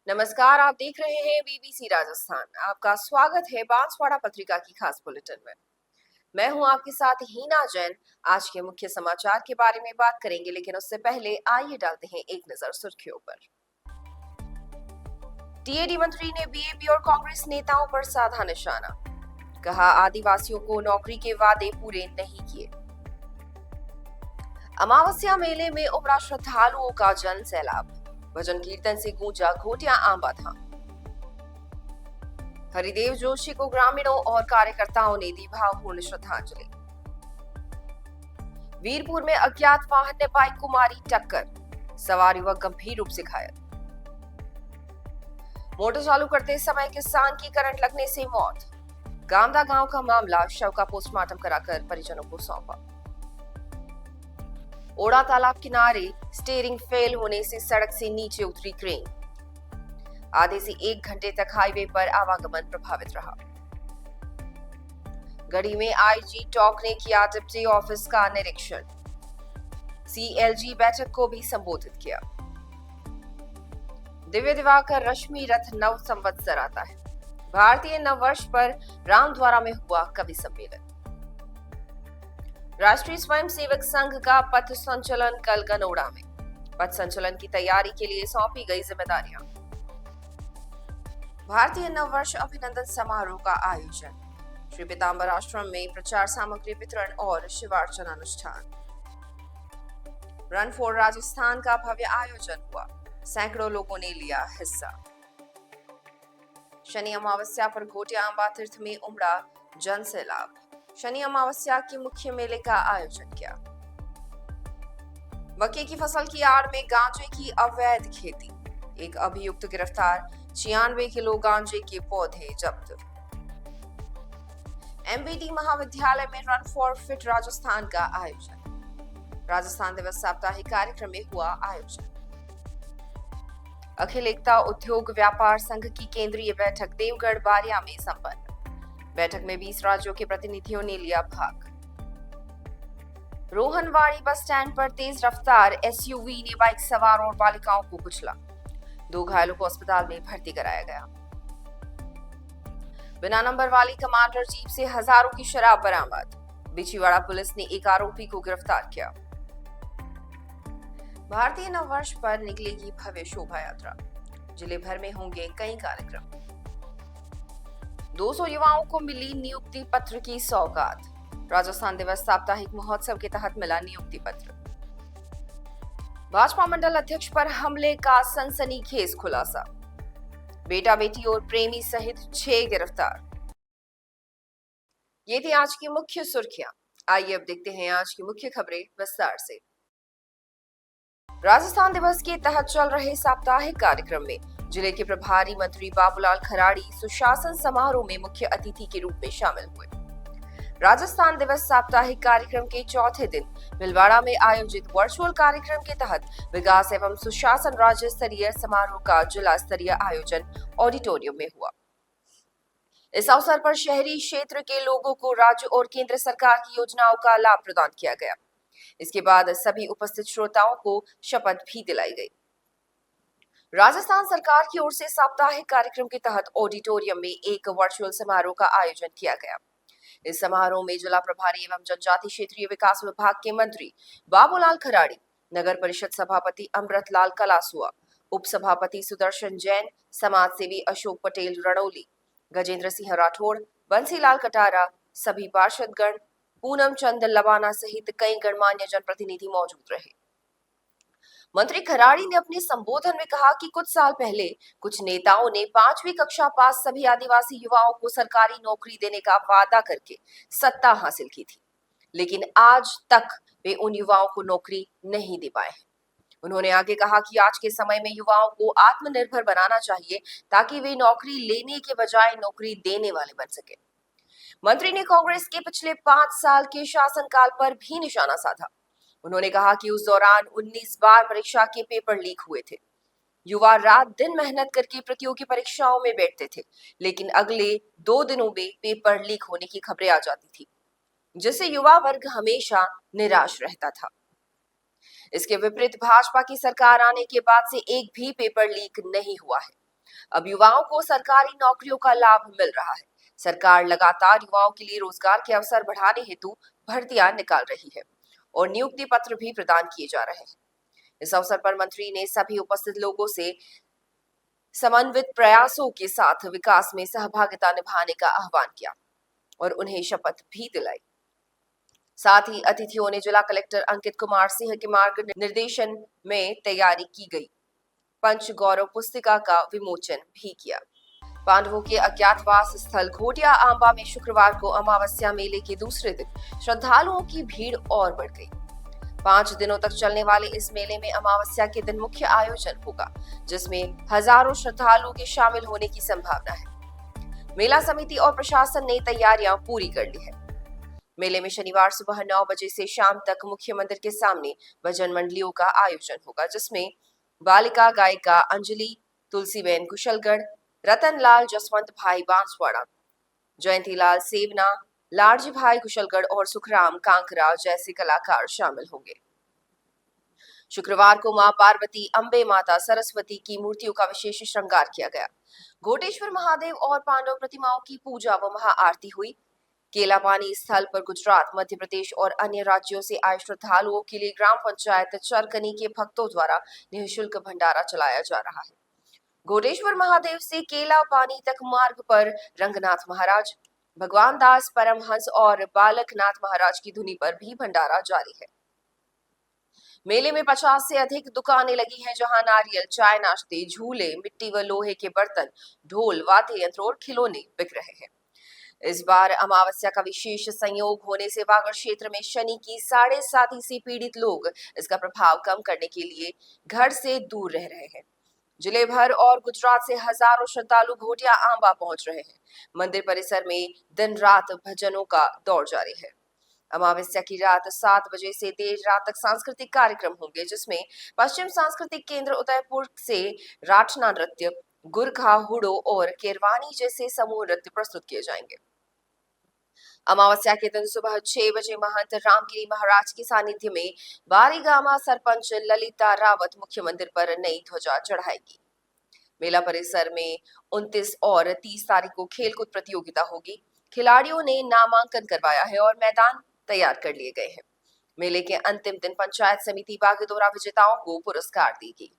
नमस्कार, आप देख रहे हैं बीबीसी राजस्थान। आपका स्वागत है बांसवाड़ा पत्रिका की खास बुलेटिन में। मैं हूं आपके साथ हीना जैन। आज के मुख्य समाचार के बारे में बात करेंगे, लेकिन उससे पहले आइए डालते हैं एक नजर सुर्खियों पर। टीएडी मंत्री ने बीएपी और कांग्रेस नेताओं पर साधा निशाना। कहा, आदिवासियों को नौकरी के वादे पूरे नहीं किए। अमावस्या मेले में उमड़ा श्रद्धालुओं का जन सैलाब। भजन कीर्तन से गूंजा घोटिया आंबा धाम। हरिदेव जोशी को ग्रामीणों और कार्यकर्ताओं ने दी भावपूर्ण श्रद्धांजलि। वीरपुर में अज्ञात वाहन ने बाइक को मारी टक्कर। सवार युवक गंभीर रूप से घायल। मोटर चालू करते समय किसान की करंट लगने से मौत। गांवदा गांव का मामला, शव का पोस्टमार्टम कराकर परिजनों को सौंपा। ओड़ा तालाब किनारे स्टीयरिंग फेल होने से सड़क से नीचे उतरी क्रेन। आधे से 1 घंटे तक हाईवे पर आवागमन प्रभावित रहा। गढ़ी में आईजी टॉक ने किया डिप्टी ऑफिस का निरीक्षण। सीएलजी बैठक को भी संबोधित किया। दिव्य दिवाकर रश्मि रथ नव संवत्सर आता है। भारतीय नववर्ष पर रामद्वारा में हुआ कवि सम्मेलन। राष्ट्रीय स्वयंसेवक संघ का पथ संचलन कल गनोड़ा में। पथ संचलन की तैयारी के लिए सौंपी गई जिम्मेदारियां। भारतीय नववर्ष अभिनंदन समारोह का आयोजन। श्री पीताम्बर आश्रम में प्रचार सामग्री वितरण और शिवार्चन अनुष्ठान। रन फॉर राजस्थान का भव्य आयोजन हुआ। सैकड़ों लोगों ने लिया हिस्सा। शनि अमावस्या पर घोटिया आंबा तीर्थ में उमड़ा जन सैलाब। शनि अमावस्या के मुख्य मेले का आयोजन किया। मक्के की फसल की आड़ में गांजे की अवैध खेती। एक अभियुक्त गिरफ्तार। 96 किलो गांजे के पौधे जब्त। एमबीटी महाविद्यालय में रन फॉर फिट राजस्थान का आयोजन। राजस्थान दिवस साप्ताहिक कार्यक्रम में हुआ आयोजन। अखिल एकता उद्योग व्यापार संघ की केंद्रीय बैठक देवगढ़ बारिया में संपन्न। बैठक में 20 राज्यों के प्रतिनिधियों ने लिया भाग। रोहनवाड़ी बस स्टैंड पर तेज रफ्तार एसयूवी ने बाइक सवार और बालिकाओं को कुचला। 2 घायलों को अस्पताल में भर्ती कराया गया। बिना नंबर वाली कमांडर जीप से हजारों की शराब बरामद। बिछीवाड़ा पुलिस ने एक आरोपी को गिरफ्तार किया। भारतीय नववर्ष पर निकलेगी भव्य शोभा यात्रा। जिले भर में होंगे कई कार्यक्रम। 200 युवाओं को मिली नियुक्ति पत्र की सौगात। राजस्थान दिवस साप्ताहिक महोत्सव के तहत मिला नियुक्ति पत्र। भाजपा मंडल अध्यक्ष पर हमले का सनसनीखेज खुलासा। बेटा बेटी और प्रेमी सहित 6 गिरफ्तार। ये थी आज की मुख्य सुर्खियां। आइए अब देखते हैं आज की मुख्य खबरें विस्तार से। राजस्थान दिवस के तहत चल रहे साप्ताहिक कार्यक्रम में जिले के प्रभारी मंत्री बाबूलाल खराड़ी सुशासन समारोह में मुख्य अतिथि के रूप में शामिल हुए। राजस्थान दिवस साप्ताहिक कार्यक्रम के चौथे दिन भीलवाड़ा में आयोजित वर्चुअल कार्यक्रम के तहत विकास एवं सुशासन राज्य स्तरीय समारोह का जिला स्तरीय आयोजन ऑडिटोरियम में हुआ। इस अवसर पर शहरी क्षेत्र के लोगों को राज्य और केंद्र सरकार की योजनाओं का लाभ प्रदान किया गया। इसके बाद सभी उपस्थित श्रोताओं को शपथ भी दिलाई गई। राजस्थान सरकार की ओर से साप्ताहिक कार्यक्रम के तहत ऑडिटोरियम में एक वर्चुअल समारोह का आयोजन किया गया। इस समारोह में जिला प्रभारी एवं जनजाति क्षेत्रीय विकास विभाग के मंत्री बाबूलाल खराड़ी, नगर परिषद सभापति अमृतलाल कलासुआ, उप सभापति सुदर्शन जैन, समाज सेवी अशोक पटेल रणौली, गजेंद्र सिंह राठौड़, बंसीलाल कटारा, सभी पार्षदगण, पूनम चंद लवाना सहित कई गणमान्य जनप्रतिनिधि मौजूद रहे। मंत्री खराड़ी ने अपने संबोधन में कहा कि कुछ साल पहले कुछ नेताओं ने 5वीं कक्षा पास सभी आदिवासी युवाओं को सरकारी नौकरी देने का वादा करके सत्ता हासिल की थी, लेकिन आज तक वे उन युवाओं को नौकरी नहीं दे पाए हैं। उन्होंने आगे कहा कि आज के समय में युवाओं को आत्मनिर्भर बनाना चाहिए ताकि वे नौकरी लेने के बजाय नौकरी देने वाले बन सके। मंत्री ने कांग्रेस के पिछले 5 साल के शासनकाल पर भी निशाना साधा। उन्होंने कहा कि उस दौरान 19 बार परीक्षा के पेपर लीक हुए थे। युवा रात दिन मेहनत करके प्रतियोगी परीक्षाओं में बैठते थे, लेकिन अगले 2 दिनों में पेपर लीक होने की खबरें आ जाती थी, जिससे युवा वर्ग हमेशा निराश रहता था। इसके विपरीत भाजपा की सरकार आने के बाद से एक भी पेपर लीक नहीं हुआ है। अब युवाओं को सरकारी नौकरियों का लाभ मिल रहा है। सरकार लगातार युवाओं के लिए रोजगार के अवसर बढ़ाने हेतु भर्तियां निकाल रही है और नियुक्ति पत्र भी प्रदान किए जा रहे हैं। इस अवसर पर मंत्री ने सभी उपस्थित लोगों से समन्वित प्रयासों के साथ विकास में सहभागिता निभाने का आह्वान किया और उन्हें शपथ भी दिलाई। साथ ही अतिथियों ने जिला कलेक्टर अंकित कुमार सिंह के मार्ग निर्देशन में तैयारी की गई पंच गौरव पुस्तिका का विमोचन भी किया। पांडवों के अज्ञातवास स्थल घोटिया आंबा में शुक्रवार को अमावस्या मेले के दूसरे दिन श्रद्धालुओं की भीड़ और बढ़ गई। 5 दिनों तक चलने वाले इस मेले में अमावस्या के दिन मुख्य आयोजन होगा, जिसमें हजारों श्रद्धालुओं के शामिल होने की संभावना है। मेला समिति और प्रशासन ने तैयारियां पूरी कर ली है। मेले में शनिवार सुबह 9 बजे से शाम तक मुख्य मंदिर के सामने भजन मंडलियों का आयोजन होगा, जिसमें बालिका गायिका अंजलि तुलसीबेन कुशलगढ़, रतनलाल जसवंत भाई बांसवाड़ा, जयंतीलाल सेवना, लाडजी भाई कुशलगढ़ और सुखराम कांकरा जैसे कलाकार शामिल होंगे। शुक्रवार को मां पार्वती, अंबे माता, सरस्वती की मूर्तियों का विशेष श्रृंगार किया गया। घोटेश्वर महादेव और पांडव प्रतिमाओं की पूजा व महाआरती हुई। केलापानी स्थल पर गुजरात, मध्य प्रदेश और अन्य राज्यों से आए श्रद्धालुओं के लिए ग्राम पंचायत चरकनी के भक्तों द्वारा निःशुल्क भंडारा चलाया जा रहा है। घोटेश्वर महादेव से केलापानी तक मार्ग पर रंगनाथ महाराज, भगवान दास परमहंस और बालकनाथ महाराज की धुनी पर भी भंडारा जारी है। मेले में 50 से अधिक दुकानें लगी हैं, जहां नारियल, चाय नाश्ते, झूले, मिट्टी व लोहे के बर्तन, ढोल, वाद्य यंत्र और खिलौने बिक रहे हैं। इस बार अमावस्या का विशेष संयोग होने से वागड़ क्षेत्र में शनि की 7.5 से पीड़ित लोग इसका प्रभाव कम करने के लिए घर से दूर रह रहे हैं। जिले भर और गुजरात से हजारों श्रद्धालु घोटिया आंबा पहुंच रहे हैं। मंदिर परिसर में दिन रात भजनों का दौर जारी है। अमावस्या की रात 7 बजे से देर रात तक सांस्कृतिक कार्यक्रम होंगे, जिसमें पश्चिम सांस्कृतिक केंद्र उदयपुर से राठना नृत्य, गुरखा, हुडो और केरवानी जैसे समूह नृत्य प्रस्तुत किए जाएंगे। अमावस्या के दिन सुबह 6 बजे महंत रामगिरी महाराज के सानिध्य में बारीगामा सरपंच ललिता रावत मुख्य मंदिर पर नई ध्वजा चढ़ाएगी। मेला परिसर में 29 और 30 तारीख को खेलकूद प्रतियोगिता होगी। खिलाड़ियों ने नामांकन करवाया है और मैदान तैयार कर लिए गए हैं। मेले के अंतिम दिन पंचायत समिति बागडोरा विजेताओं को पुरस्कार देगी।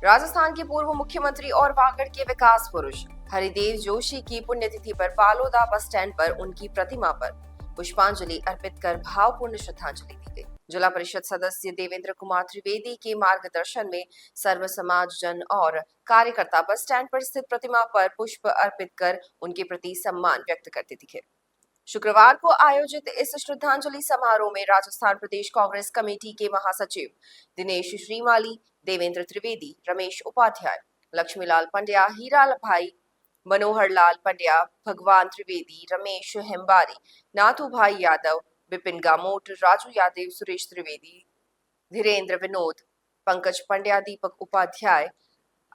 राजस्थान के पूर्व मुख्यमंत्री और वागड़ के विकास पुरुष हरिदेव जोशी की पुण्यतिथि पर पालोदा बस स्टैंड पर उनकी प्रतिमा पर पुष्पांजलि अर्पित कर भावपूर्ण श्रद्धांजलि दी गई। जिला परिषद सदस्य देवेंद्र कुमार त्रिवेदी के मार्गदर्शन में सर्व समाज जन और कार्यकर्ता बस स्टैंड पर स्थित प्रतिमा पर पुष्प अर्पित कर उनके प्रति सम्मान व्यक्त करते दिखे। शुक्रवार को आयोजित इस श्रद्धांजलि समारोह में राजस्थान प्रदेश कांग्रेस कमेटी के महासचिव दिनेश श्रीमाली, देवेंद्र त्रिवेदी, रमेश उपाध्याय, लक्ष्मीलाल पंड्या, हीरा भाई, मनोहर लाल पंड्या, भगवान त्रिवेदी, रमेश हेम्बारी, नाथू भाई यादव, विपिन गामोट, राजू यादव, सुरेश त्रिवेदी, धीरेन्द्र विनोद, पंकज पंड्या, दीपक उपाध्याय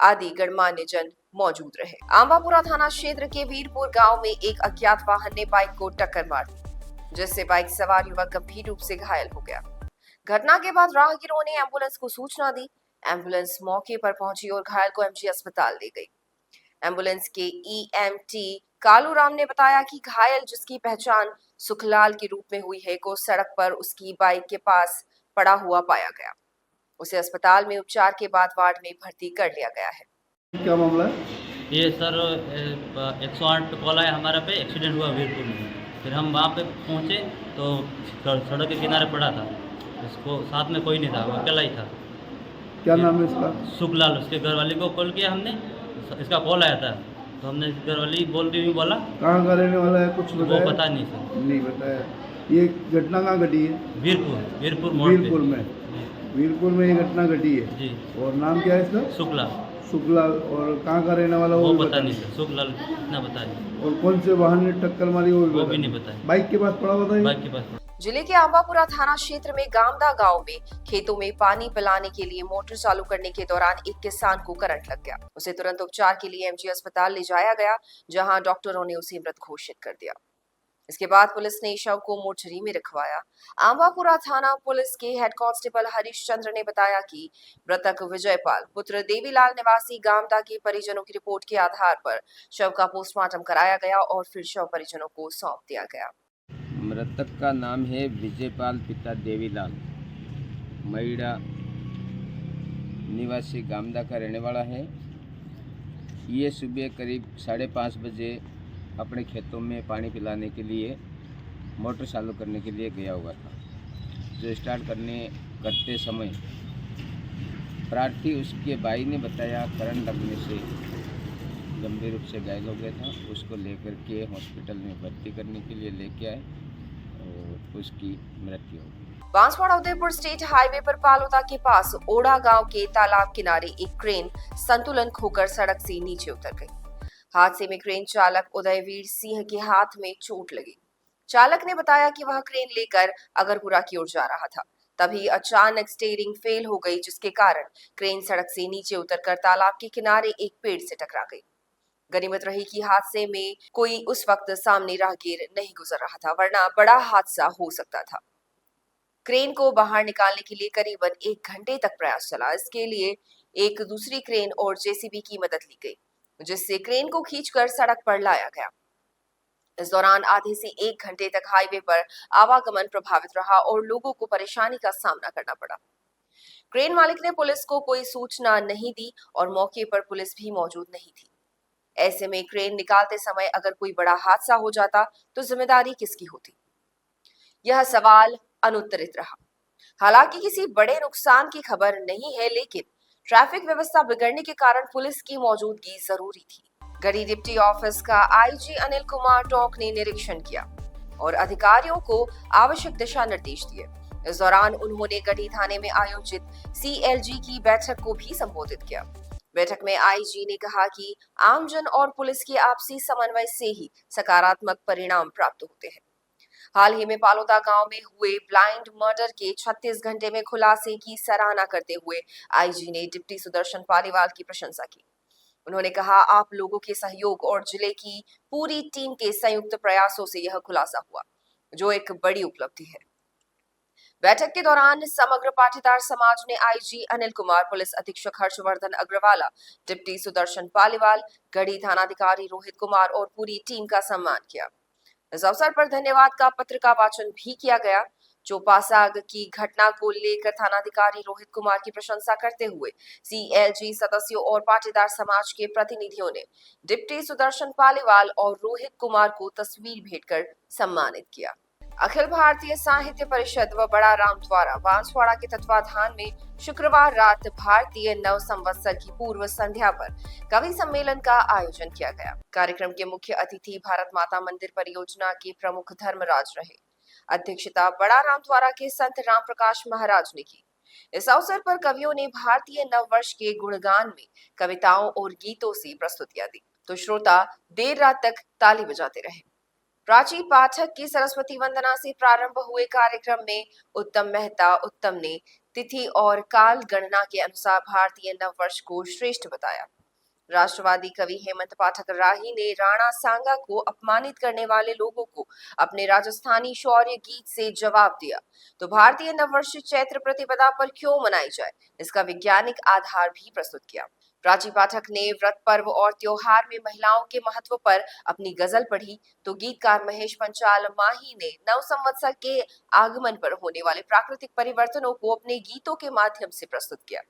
आदि गणमान्य जन मौजूद रहे। आंबापुरा थाना क्षेत्र के वीरपुर गांव में एक अज्ञात वाहन ने बाइक को टक्कर मार दी, जिससे बाइक सवार युवक गंभीर रूप से घायल हो गया। घटना के बाद राहगीरों ने एम्बुलेंस को सूचना दी। एम्बुलेंस मौके पर पहुंची और घायल को एमजी अस्पताल ले गई। एम्बुलेंस के ईएमटी कालूराम ने बताया कि घायल, जिसकी पहचान सुखलाल के रूप में हुई है, को सड़क पर उसकी बाइक के पास पड़ा हुआ पाया गया। उसे अस्पताल में उपचार के बाद वार्ड में भर्ती कर लिया गया है। क्या मामला है? ये सर 108 कॉल आया हमारे पे, एक्सीडेंट हुआ वीरपुर में। फिर हम वहाँ पे पहुँचे तो सड़क के किनारे पड़ा था, उसको साथ में कोई नहीं था, वो अकेला ही था। क्या नाम है इसका? सुखलाल। उसके घरवाली को कॉल किया हमने, इसका कॉल आया था तो हमने घरवाली बोलती हुई बोला। कहाँ का रहने वाला है, कुछ बताया? वो पता नहीं सर। नहीं बताया। ये घटना कहाँ घटी है? वीरपुर मोड़ पे। वीरपुर में ये घटना घटी है जी। और नाम क्या है इसका? शुक्लाल। और कहाँ का रहने वाला वो पता नहीं सर, शुक्लाल इतना बताया। और कौन से वाहन ने टक्कर मारी वो भी नहीं बताया। बाइक के पास पड़ा हुआ था? बाइक के पास। जिले के आंबापुरा थाना क्षेत्र में गामदा गांव में खेतों में पानी पिलाने के लिए मोटर चालू करने के दौरान एक किसान को करंट लग गया। उसे तुरंत उपचार के लिए एमजी अस्पताल ले जाया गया, जहां डॉक्टरों ने उसे मृत घोषित कर दिया। इसके बाद पुलिस ने शव को मोर्चरी में रखवाया। आंबापुरा थाना पुलिस के हेड कांस्टेबल हरीश चंद्र ने बताया कि मृतक विजयपाल पुत्र देवीलाल निवासी गामदा के परिजनों की रिपोर्ट के आधार पर शव का पोस्टमार्टम कराया गया और फिर शव परिजनों को सौंप दिया गया। मृतक का नाम है विजयपाल पिता देवीलाल, मैड़ा निवासी गामदा का रहने वाला है। ये सुबह करीब 5:30 बजे अपने खेतों में पानी पिलाने के लिए मोटर चालू करने के लिए गया हुआ था, जो स्टार्ट करते समय प्रार्थी उसके भाई ने बताया करंट लगने से गंभीर रूप से घायल हो गया था। उसको लेकर के हॉस्पिटल में भर्ती करने के लिए लेके आए और उसकी मृत्यु हो गई। बांसवाड़ा उदयपुर स्टेट हाईवे पर पालोदा के पास ओड़ा गांव के तालाब किनारे एक क्रेन संतुलन खोकर सड़क से नीचे उतर गई। हादसे में क्रेन चालक उदयवीर सिंह के हाथ में चोट लगी। चालक ने बताया कि वह क्रेन लेकर अगरपुरा की ओर जा रहा था, तभी अचानक स्टीयरिंग फेल हो गई, जिसके कारण क्रेन सड़क से नीचे उतरकर तालाब के किनारे एक पेड़ से टकरा गई। गनीमत रही कि हादसे में कोई उस वक्त सामने राहगीर नहीं गुजर रहा था, वरना बड़ा हादसा हो सकता था। क्रेन को बाहर निकालने के लिए करीबन 1 घंटे तक प्रयास चला। इसके लिए एक दूसरी क्रेन और जेसीबी की मदद ली गई, जिससे क्रेन को खींचकर सड़क पर लाया गया। इस दौरान आधे से 1 घंटे तक हाईवे पर आवागमन प्रभावित रहा और लोगों को परेशानी का सामना करना पड़ा। क्रेन मालिक ने पुलिस को कोई सूचना नहीं दी और मौके पर पुलिस भी मौजूद नहीं थी। ऐसे में क्रेन निकालते समय अगर कोई बड़ा हादसा हो जाता तो जिम्मेदारी किसकी होती? यह सवाल अनुत्तरित रहा। हालांकि किसी बड़े नुकसान की खबर नहीं है, लेकिन ट्रैफिक व्यवस्था बिगड़ने के कारण पुलिस की मौजूदगी जरूरी थी। गढ़ी डिप्टी ऑफिस का आईजी अनिल कुमार टोक ने निरीक्षण किया और अधिकारियों को आवश्यक दिशा निर्देश दिए। इस दौरान उन्होंने गढ़ी थाने में आयोजित सीएलजी की बैठक को भी संबोधित किया। बैठक में आईजी ने कहा कि आमजन और पुलिस के आपसी समन्वय से ही सकारात्मक परिणाम प्राप्त होते हैं। हाल ही में पालोदा गांव में हुए ब्लाइंड मर्डर के 36 घंटे में खुलासे की सराहना करते हुए आईजी ने डिप्टी सुदर्शन पालीवाल की प्रशंसा की। उन्होंने कहा, आप लोगों के सहयोग और जिले की पूरी टीम के संयुक्त प्रयासों से यह खुलासा हुआ, जो एक बड़ी उपलब्धि है। बैठक के दौरान समग्र पाटीदार समाज ने आईजी अनिल कुमार, पुलिस अधीक्षक हर्षवर्धन अग्रवाला, डिप्टी सुदर्शन पालीवाल, गढ़ी थानाधिकारी रोहित कुमार और पूरी टीम का सम्मान किया। इस अवसर पर धन्यवाद का पत्र का वाचन भी किया गया। चोपासाग की घटना को लेकर थानाधिकारी रोहित कुमार की प्रशंसा करते हुए सीएलजी सदस्यों और पाटीदार समाज के प्रतिनिधियों ने डिप्टी सुदर्शन पालीवाल और रोहित कुमार को तस्वीर भेंट कर सम्मानित किया। अखिल भारतीय साहित्य परिषद व बड़ा राम द्वारा बांसवाड़ा के तत्वाधान में शुक्रवार रात भारतीय नव संवत्सर की पूर्व संध्या पर कवि सम्मेलन का आयोजन किया गया। कार्यक्रम के मुख्य अतिथि भारत माता मंदिर परियोजना के प्रमुख धर्मराज रहे। अध्यक्षता बड़ा राम द्वारा के संत राम प्रकाश महाराज ने की। इस अवसर पर कवियों ने भारतीय नव वर्ष के गुणगान में कविताओं और गीतों से प्रस्तुतियां दी, तो श्रोता देर रात तक ताली बजाते रहे। प्राची पाठक की सरस्वती वंदना से प्रारंभ हुए कार्यक्रम में उत्तम मेहता उत्तम ने तिथि और काल गणना के अनुसार भारतीय नव वर्ष को श्रेष्ठ बताया। राष्ट्रवादी कवि हेमंत पाठक राही ने राणा सांगा को अपमानित करने वाले लोगों को अपने राजस्थानी शौर्य गीत से जवाब दिया, तो भारतीय नववर्ष चैत्र प्रतिपदा पर क्यों मनाई जाए, इसका वैज्ञानिक आधार भी प्रस्तुत किया। प्राची पाठक ने व्रत पर्व और त्योहार में महिलाओं के महत्व पर अपनी गजल पढ़ी, तो गीतकार महेश पंचाल माही ने नव संवत्सर के आगमन पर होने वाले प्राकृतिक परिवर्तनों को अपने गीतों के माध्यम से प्रस्तुत किया।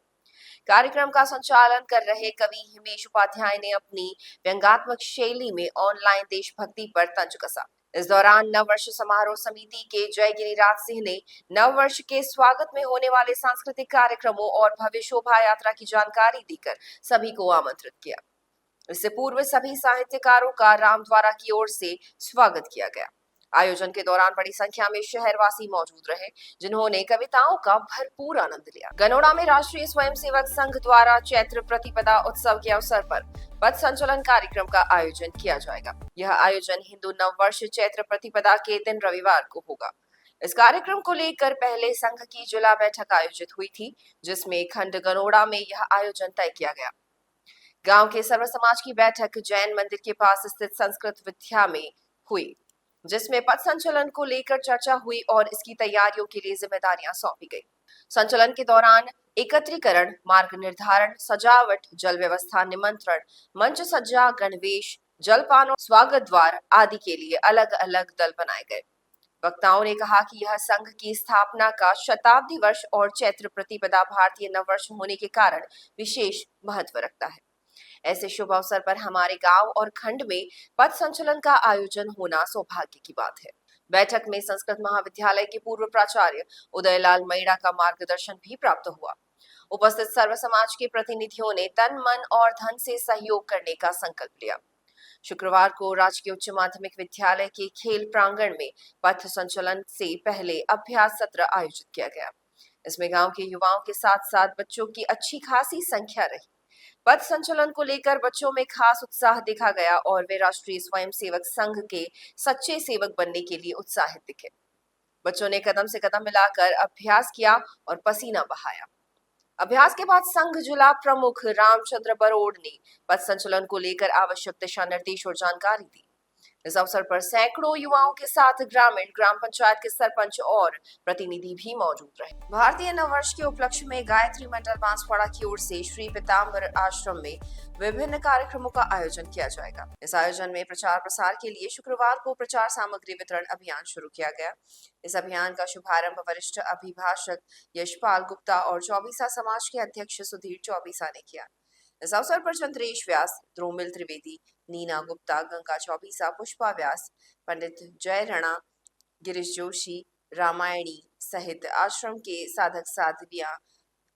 कार्यक्रम का संचालन कर रहे कवि हिमेश उपाध्याय ने अपनी व्यंग्यात्मक शैली में ऑनलाइन देशभक्ति पर तंज कसा। इस दौरान नववर्ष समारोह समिति के जय गिरिराज सिंह ने नववर्ष के स्वागत में होने वाले सांस्कृतिक कार्यक्रमों और भव्य शोभा यात्रा की जानकारी देकर सभी को आमंत्रित किया। इससे पूर्व सभी साहित्यकारों का रामद्वारा की ओर से स्वागत किया गया। आयोजन के दौरान बड़ी संख्या में शहरवासी मौजूद रहे, जिन्होंने कविताओं का भरपूर आनंद लिया। गनोड़ा में राष्ट्रीय स्वयंसेवक संघ द्वारा चैत्र प्रतिपदा उत्सव के अवसर पर पथ संचलन कार्यक्रम का आयोजन किया जाएगा। यह आयोजन हिंदू नववर्ष चैत्र प्रतिपदा के दिन रविवार को होगा। इस कार्यक्रम को लेकर पहले संघ की जिला बैठक आयोजित हुई थी, जिसमें खंड गनोड़ा में यह आयोजन तय किया गया। गांव के सर्व समाज की बैठक जैन मंदिर के पास स्थित संस्कृत विद्या में हुई। जिसमें पथ संचलन को लेकर चर्चा हुई और इसकी तैयारियों के लिए जिम्मेदारियां सौंपी गई। संचलन के दौरान एकत्रीकरण, मार्ग निर्धारण, सजावट, जल व्यवस्था, निमंत्रण, मंच सज्जा, गणवेश, जलपान और स्वागत द्वार आदि के लिए अलग अलग दल बनाए गए। वक्ताओं ने कहा कि यह संघ की स्थापना का शताब्दी वर्ष और चैत्र प्रतिपदा भारतीय नववर्ष होने के कारण विशेष महत्व रखता है। ऐसे शुभ अवसर पर हमारे गांव और खंड में पथ संचलन का आयोजन होना सौभाग्य की बात है। बैठक में संस्कृत महाविद्यालय के पूर्व प्राचार्य उदयलाल मैड़ा का मार्गदर्शन भी प्राप्त हुआ। उपस्थित सर्व समाज के प्रतिनिधियों ने तन, मन और धन से सहयोग करने का संकल्प लिया। शुक्रवार को राजकीय उच्च माध्यमिक विद्यालय के खेल प्रांगण में पथ संचलन से पहले अभ्यास सत्र आयोजित किया गया। इसमें गांव के युवाओं के साथ साथ बच्चों की अच्छी खासी संख्या रही। पथ संचलन को लेकर बच्चों में खास उत्साह देखा गया और वे राष्ट्रीय स्वयंसेवक संघ के सच्चे सेवक बनने के लिए उत्साहित दिखे। बच्चों ने कदम से कदम मिलाकर अभ्यास किया और पसीना बहाया। अभ्यास के बाद संघ जिला प्रमुख रामचंद्र बरोड़ ने पथ संचलन को लेकर आवश्यक दिशा निर्देश और जानकारी दी। इस अवसर पर सैकड़ों युवाओं के साथ ग्रामीण, ग्राम पंचायत के सरपंच और प्रतिनिधि भी मौजूद रहे। भारतीय नववर्ष के उपलक्ष्य में गायत्री मंडल बांसवाड़ा की ओर से श्री पीताम्बर आश्रम में विभिन्न कार्यक्रमों का आयोजन किया जाएगा। इस आयोजन में प्रचार प्रसार के लिए शुक्रवार को प्रचार सामग्री वितरण अभियान शुरू किया गया। इस अभियान का शुभारंभ वरिष्ठ अभिभाषक यशपाल गुप्ता और चौबीसा समाज के अध्यक्ष सुधीर चौबीसा ने किया। इस अवसर पर चंद्रेश व्यास, द्रोमिल त्रिवेदी, नीना गुप्ता, गंगा चौबीसा, पुष्पा व्यास, पंडित जय राणा, गिरीश जोशी, रामायणी सहित आश्रम के साधक साध्वियां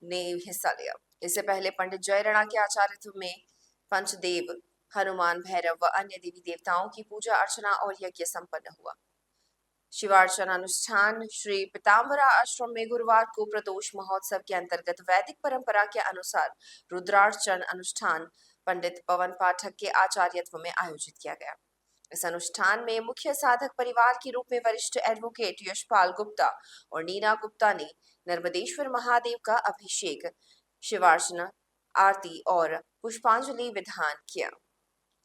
ने हिस्सा लिया। इससे पहले पंडित जय राणा के आचार्यत्व में पंचदेव, हनुमान, भैरव व अन्य देवी देवताओं की पूजा अर्चना और यज्ञ संपन्न हुआ। शिवार्चना अनुष्ठान श्री पीताम्बरा आश्रम में गुरुवार को प्रदोष महोत्सव के अंतर्गत वैदिक परंपरा के अनुसार रुद्रार्चन अनुष्ठान पंडित पवन पाठक के आचार्यत्व में आयोजित किया गया। इस अनुष्ठान में मुख्य साधक परिवार के रूप में वरिष्ठ एडवोकेट यशपाल गुप्ता और नीना गुप्ता ने नर्मदेश्वर महादेव का अभिषेक, शिवार्चना, आरती और पुष्पांजलि विधान किया।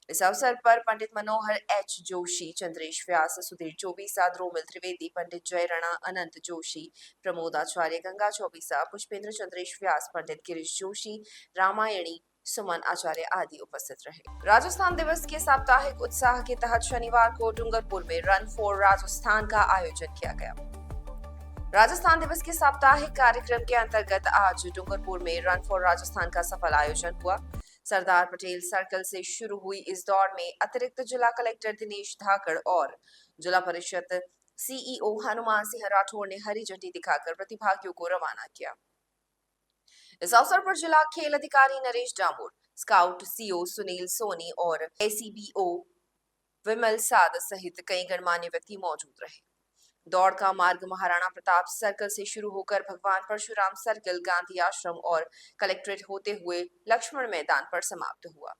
इस अवसर पर पंडित मनोहर एच जोशी, चंद्रेश व्यास, सुधीर चौबीसा, द्रोमिल त्रिवेदी, पंडित जय राणा, अनंत जोशी, प्रमोद आचार्य, गंगा चौबीसा, पुष्पेंद्र चंद्रेश व्यास, पंडित गिरीश जोशी, रामायणी, सुमन आचार्य आदि उपस्थित रहे। राजस्थान दिवस के साप्ताहिक उत्साह के तहत शनिवार को डूंगरपुर में रन फॉर राजस्थान का आयोजन किया गया। राजस्थान दिवस के साप्ताहिक कार्यक्रम के अंतर्गत आज डूंगरपुर में रन फॉर राजस्थान का सफल आयोजन हुआ। सरदार पटेल सर्कल से शुरू हुई इस दौड़ में अतिरिक्त जिला कलेक्टर दिनेश धाकड़ और जिला परिषद सीईओ हनुमान सिंह राठौर ने हरी झंडी दिखाकर प्रतिभागियों को रवाना किया। इस अवसर पर जिला खेल अधिकारी नरेश डामोर, स्काउट सीओ सुनील सोनी और एसीबीओ विमल साद सहित कई गणमान्य व्यक्ति मौजूद रहे। दौड़ का मार्ग महाराणा प्रताप सर्कल से शुरू होकर भगवान परशुराम सर्कल, गांधी आश्रम और कलेक्ट्रेट होते हुए लक्ष्मण मैदान पर समाप्त हुआ।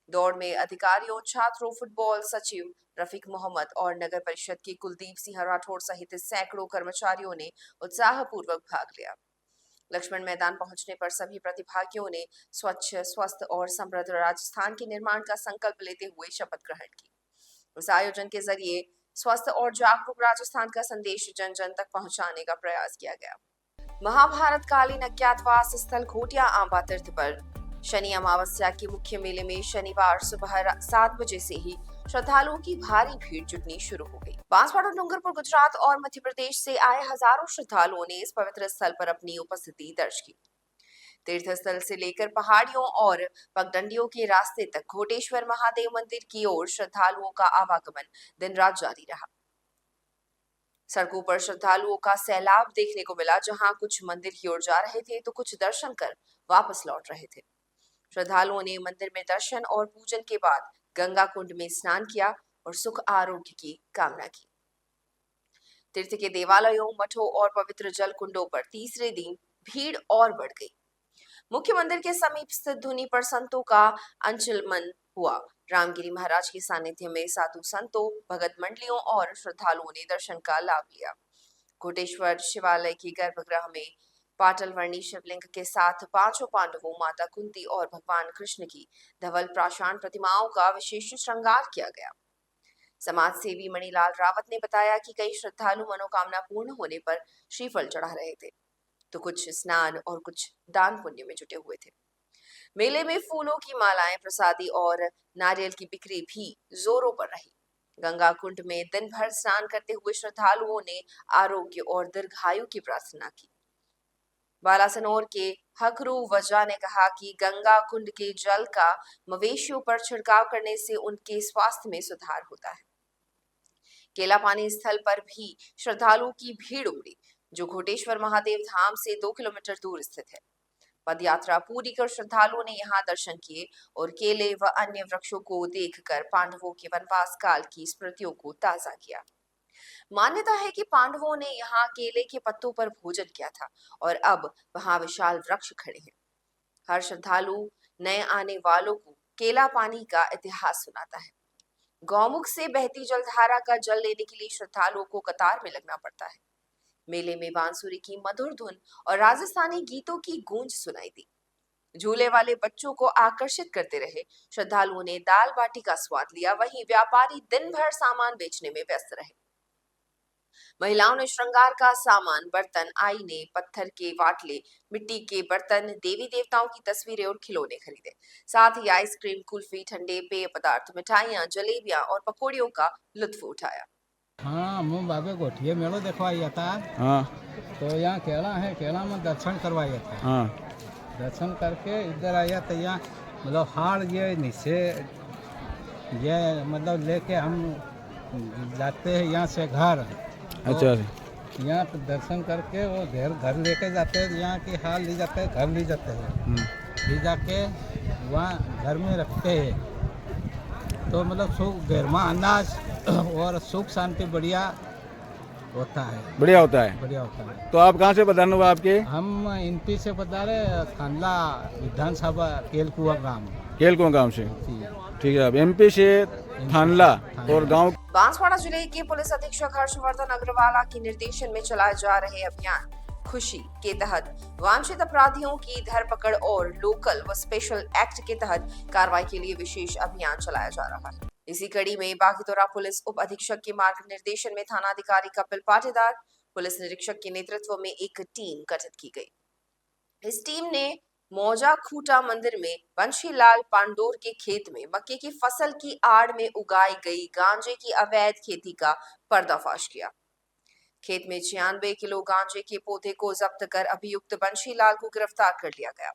दौड़ में अधिकारियों, छात्रों, फुटबॉल सचिव रफीक मोहम्मद और नगर परिषद के कुलदीप सिंह राठौर सहित सैकड़ों कर्मचारियों ने उत्साहपूर्वक भाग लिया। लक्ष्मण मैदान पहुंचने पर सभी प्रतिभागियों ने स्वच्छ, स्वस्थ और समृद्ध राजस्थान के निर्माण का संकल्प लेते हुए शपथ ग्रहण की। इस आयोजन के जरिए स्वस्थ और जागरूक राजस्थान का संदेश जन जन तक पहुंचाने का प्रयास किया गया। महाभारत कालीन अज्ञातवास स्थल घोटिया आंबा तीर्थ पर शनि अमावस्या के मुख्य मेले में शनिवार सुबह 7 बजे से ही श्रद्धालुओं की भारी भीड़ जुटनी शुरू हो गई। बांसवाड़ा, डूंगरपुर, गुजरात और मध्य प्रदेश से आए हजारों श्रद्धालुओं ने इस पवित्र स्थल पर अपनी उपस्थिति दर्ज की। तीर्थ स्थल से लेकर पहाड़ियों और पगडंडियों के रास्ते तक घोटेश्वर महादेव मंदिर की ओर श्रद्धालुओं का आवागमन दिन रात जारी रहा। सड़कों पर श्रद्धालुओं का सैलाब देखने को मिला, जहां कुछ मंदिर की ओर जा रहे थे तो कुछ दर्शन कर वापस लौट रहे थे। श्रद्धालुओं ने मंदिर में दर्शन और पूजन के बाद गंगा कुंड में स्नान किया और सुख आरोग्य की कामना की। तीर्थ के देवालयों, मठों और पवित्र जल कुंडों पर तीसरे दिन भीड़ और बढ़ गई। मुख्य मंदिर के समीप स्थित धुनी पर संतों का अंचलमन हुआ। रामगिरी महाराज के सानिध्य में साधु संतों, भगत मंडलियों और श्रद्धालुओं ने दर्शन का लाभ लिया। घोटेश्वर शिवालय के गर्भगृह में पाटल वर्णी शिवलिंग के साथ 5 पांडवों, माता कुंती और भगवान कृष्ण की धवल प्राषाण प्रतिमाओं का विशेष श्रृंगार किया गया। समाज सेवी मणिलाल रावत ने बताया कि कई श्रद्धालु मनोकामना पूर्ण होने पर श्रीफल चढ़ा रहे थे, तो कुछ स्नान और कुछ दान पुण्य में जुटे हुए थे। मेले में फूलों की मालाएं, प्रसादी और नारियल की बिक्री भी जोरों पर रही। गंगा कुंड में दिन भर स्नान करते हुए श्रद्धालुओं ने आरोग्य और दीर्घायु की प्रार्थना की। बालासनोर के हकरू वजा ने कहा कि गंगा कुंड के जल का मवेशियों पर छिड़काव करने से उनके स्वास्थ्य में सुधार होता है। केला पानी स्थल पर भी श्रद्धालुओं की भीड़ उमड़ी, जो घोटेश्वर महादेव धाम से 2 किलोमीटर दूर स्थित है। पदयात्रा पूरी कर श्रद्धालुओं ने यहाँ दर्शन किए और केले व अन्य वृक्षों को देखकर पांडवों के वनवास काल की स्मृतियों को ताजा किया। मान्यता है कि पांडवों ने यहाँ केले के पत्तों पर भोजन किया था और अब वहां विशाल वृक्ष खड़े हैं। हर श्रद्धालु नए आने वालों को केला पानी का इतिहास सुनाता है। गौमुख से बहती जलधारा का जल लेने के लिए श्रद्धालुओं को कतार में लगना पड़ता है। मेले में बांसुरी की मधुर धुन और राजस्थानी गीतों की गूंज सुनाई दी। झूले वाले बच्चों को आकर्षित करते रहे। श्रद्धालुओं ने दाल बाटी का स्वाद लिया, वहीं व्यापारी दिन भर सामान बेचने में व्यस्त रहे। महिलाओं ने श्रृंगार का सामान, बर्तन, आईने, पत्थर के वाटले, मिट्टी के बर्तन, देवी देवताओं की तस्वीरें और खिलौने खरीदे। साथ ही आइसक्रीम, कुल्फी, ठंडे पेय पदार्थ, मिठाइयां, जलेबियां और पकौड़ियों का लुत्फ उठाया। हाँ, मुँह बाबे गोठिए मेलो देखवाई था। हाँ तो यहाँ केला है, केला में दर्शन करवाया था। हाँ दर्शन करके इधर आया तो यहाँ मतलब हाड़ ये नीचे ये मतलब लेके हम जाते हैं यहाँ से घर। अच्छा तो यहाँ पे दर्शन करके वो घर लेके जाते हैं, यहाँ की हाल ले जाते हैं, घर ले जाते हैं, ले जाके वहाँ घर में रखते हैं। तो मतलब सुख गर्मा अनाज और सुख शांति बढ़िया होता है। बढ़िया होता है। बढ़िया होता है। तो आप कहाँ से पधारने हुआ आपके? हम एमपी से बता रहे, खानला विधानसभा केलकुआ गांव। केलकुआ गांव से। जी। ठीक है, अब एमपी से थानला और गांव। बांसवाड़ा जिले के पुलिस अधीक्षक हर्षवर्धन अग्रवाला के निर्देशन में चलाए जा रहे अभियान खुशी के तहत वांछित अपराधियों की धरपकड़ और लोकल व स्पेशल एक्ट के तहत कार्रवाई के लिए विशेष अभियान चलाया जा रहा है। इसी कड़ी में बागीतोरा पुलिस उप अधीक्षक के मार्गनिर्देशन में थानाधिकारी कपिल पाटीदार, पुलिस निरीक्षक के नेतृत्व में एक टीम गठित की गई। इस टीम ने मौजा खूटा मंदिर में बंशीलाल पांडोर के खेत में मक्के की फसल की आड़ में उगाई गई गांजे की अवैध खेती का पर्दाफाश किया। खेत में 96 किलो गांजे के पौधे को जब्त कर अभियुक्त बंशीलाल को गिरफ्तार कर लिया गया।